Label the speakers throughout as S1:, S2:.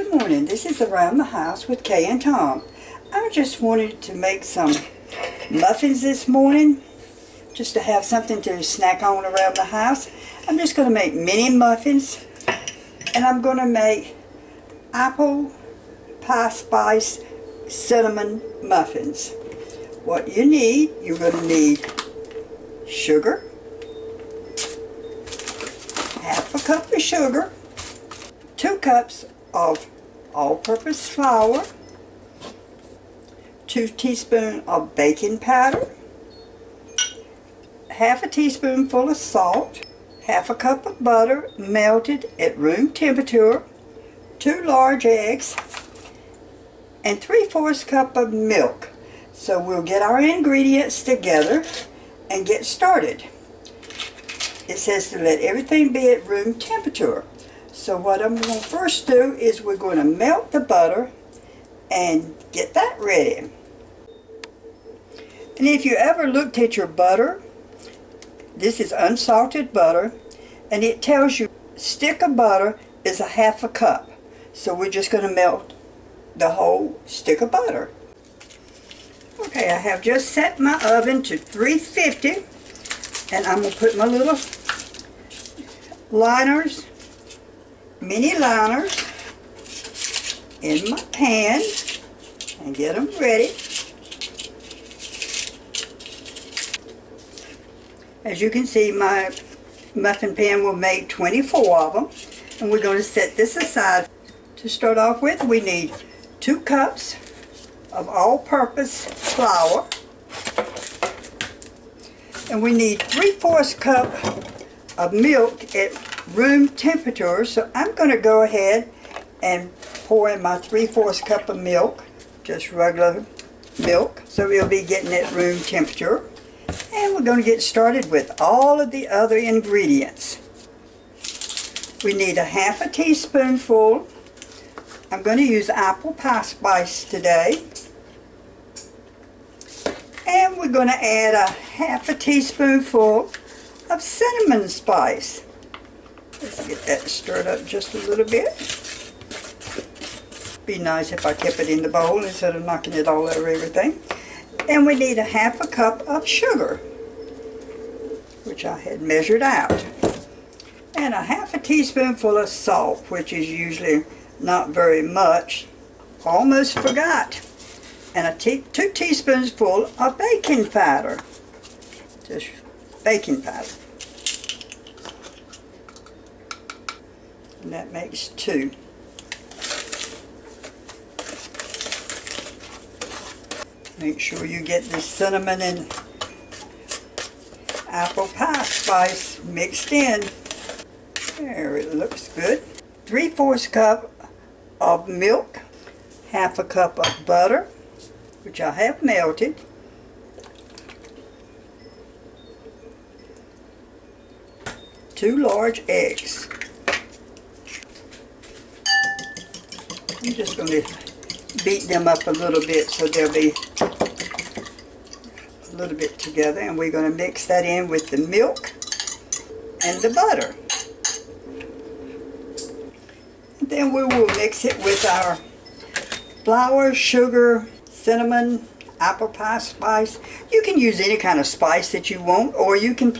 S1: Good morning. This is Around the House with Kay and Tom. I just wanted to make some muffins this morning, just to have something to snack on around the house. I'm just going to make mini muffins, and I'm going to make apple pie spice cinnamon muffins. What you need, you're going to need sugar, half a cup of sugar, 2 cups of all-purpose flour, 2 teaspoons of baking powder, half a teaspoonful of salt, half a cup of butter melted at room temperature, 2 large eggs, and 3/4 cup of milk. So we'll get our ingredients together and get started. It says to let everything be at room temperature. So what I'm going to first do is we're going to melt the butter and get that ready. And if you ever looked at your butter, this is unsalted butter, and it tells you a stick of butter is a half a cup. So we're just going to melt the whole stick of butter. Okay, I have just set my oven to 350, and I'm going to put my little liners, mini liners, in my pan and get them ready. As you can see, my muffin pan will make 24 of them, and we're going to set this aside. To start off with, we need 2 cups of all-purpose flour, and we need 3/4 cup of milk at room temperature. So I'm going to go ahead and pour in my 3/4 cup of milk, just regular milk, so we'll be getting at room temperature. And we're going to get started with all of the other ingredients. We need a half a teaspoonful. I'm going to use apple pie spice today. And we're going to add a half a teaspoonful of cinnamon spice. Let's get that stirred up just a little bit. Be nice if I kept it in the bowl instead of knocking it all over everything. And we need a half a cup of sugar, which I had measured out. And a half a teaspoonful of salt, which is usually not very much. Almost forgot. And 2 teaspoonsful of baking powder. Just baking powder. And that makes 2. Make sure you get the cinnamon and apple pie spice mixed in. There, it looks good. 3/4 cup of milk, half a cup of butter, which I have melted, 2 large eggs. I'm just going to beat them up a little bit so they'll be a little bit together, and we're going to mix that in with the milk and the butter. And then we will mix it with our flour, sugar, cinnamon, apple pie spice. You can use any kind of spice that you want, or you can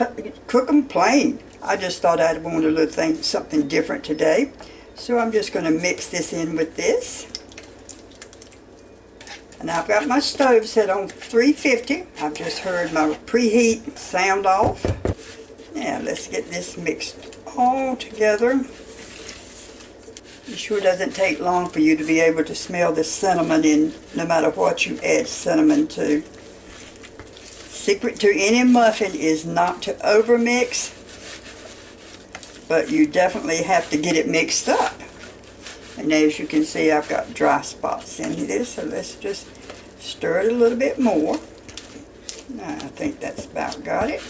S1: cook them plain. I just thought I'd want a little thing, something different today. So I'm just going to mix this in with this. And I've got my stove set on 350. I've just heard my preheat sound off. Now let's get this mixed all together. It sure doesn't take long for you to be able to smell the cinnamon in, no matter what you add cinnamon to. Secret to any muffin is not to overmix, but you definitely have to get it mixed up. And as you can see, I've got dry spots in this, so let's just stir it a little bit more. Now, I think that's about got it.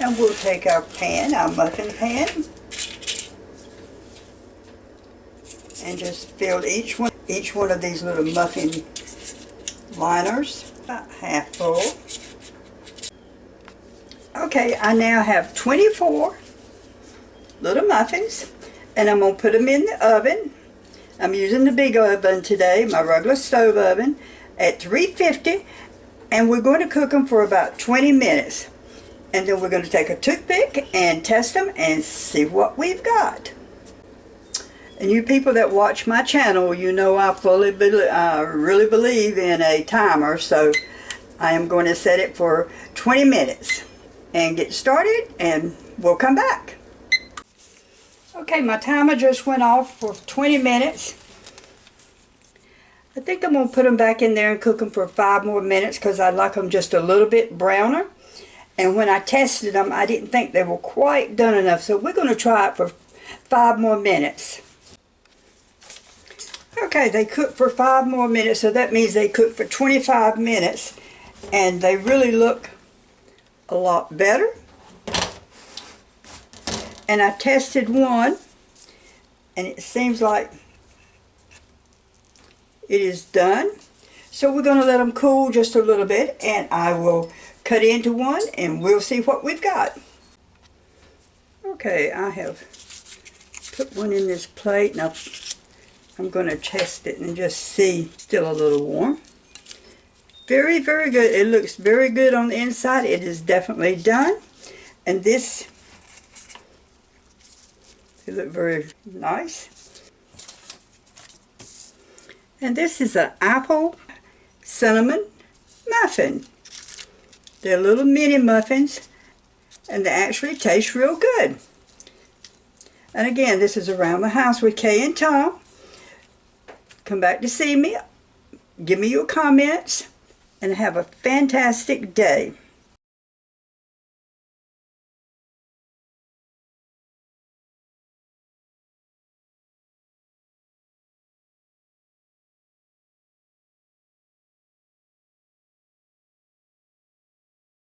S1: And we'll take our pan, our muffin pan, and just fill each one of these little muffin liners, about half full. Okay, I now have 24 little muffins, and I'm going to put them in the oven. I'm using the big oven today, my regular stove oven, at 350, and we're going to cook them for about 20 minutes. And then we're going to take a toothpick and test them and see what we've got. And you people that watch my channel, you know I really believe in a timer, so I am going to set it for 20 minutes and get started, and we'll come back. Okay, my timer just went off for 20 minutes. I think I'm going to put them back in there and cook them for 5 more minutes because I like them just a little bit browner. And when I tested them, I didn't think they were quite done enough, so we're going to try it for 5 more minutes. Okay, they cooked for 5 more minutes, so that means they cooked for 25 minutes, and they really look a lot better. And I tested one, and it seems like it is done. So we're going to let them cool just a little bit, and I will cut into one, and we'll see what we've got. Okay, I have put one in this plate. Now I'm going to test it and just see. Still a little warm. Very, very good. It looks very good on the inside. It is definitely done. And this, it looks very nice. And this is an apple cinnamon muffin. They're little mini muffins, and they actually taste real good. And again, this is Around the House with Kay and Tom. Come back to see me. Give me your comments, and have a fantastic day.